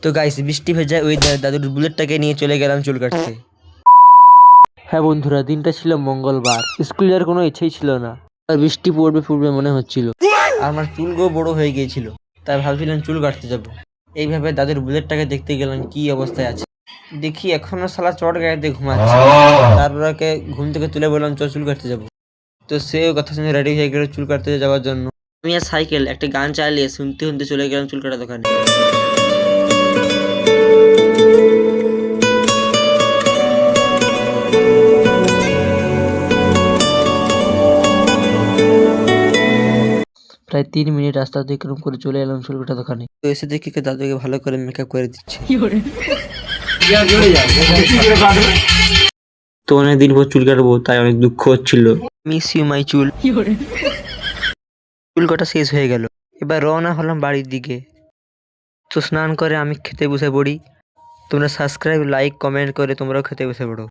তো গাইস বৃষ্টি ভেজা ওই দাদুর বুলেটটাকে নিয়ে চলে গেলাম চুল কাটতে। হ্যাঁ বন্ধুরা, দিনটা ছিল মঙ্গলবার। স্কুল যাওয়ার কোনো ইচ্ছেই ছিল না, আর বৃষ্টি পড়বে পড়বে মনে হচ্ছিল। আর আমার চুলগুলো বড় হয়ে গিয়েছিল, তাই ভাবছিলাম চুল কাটতে যাব। এইভাবে দাদুর বুলেটটাকে দেখতে গেলাম কি অবস্থায় আছে। দেখি এখনো শালা চট গাড়িতে ঘুমাচ্ছে। তারপর ওকে ঘুম থেকে তুলে বললাম চল চুল কাটতে যাবো। তো সেও কথা শুনে রেডি হয়ে গেল চুল কাটতে যাওয়ার জন্য। আমি আর সাইকেল একটা গান চালিয়ে শুনতে শুনতে চলে গেলাম চুল কাটা দোকানে। প্রায় 3 মিনিট রাস্তা অতিক্রম করে চলে এলাম চুল কাটা দোকানে। তো এসে দেখি দাদুকে ভালো করে মেকআপ করে দিচ্ছে। তো অনেকদিন পর চুল কাটবো, তাই অনেক দুঃখ হচ্ছিল। মিস ইউ মাই চুল। চুল কাটা শেষ হয়ে গেল, এবার রওনা হলাম বাড়ির দিকে। তো স্নান করে আমি খেতে বসে পড়ি। তোমরা সাবস্ক্রাইব, লাইক, কমেন্ট করে তোমরাও খেতে বসে পড়ো।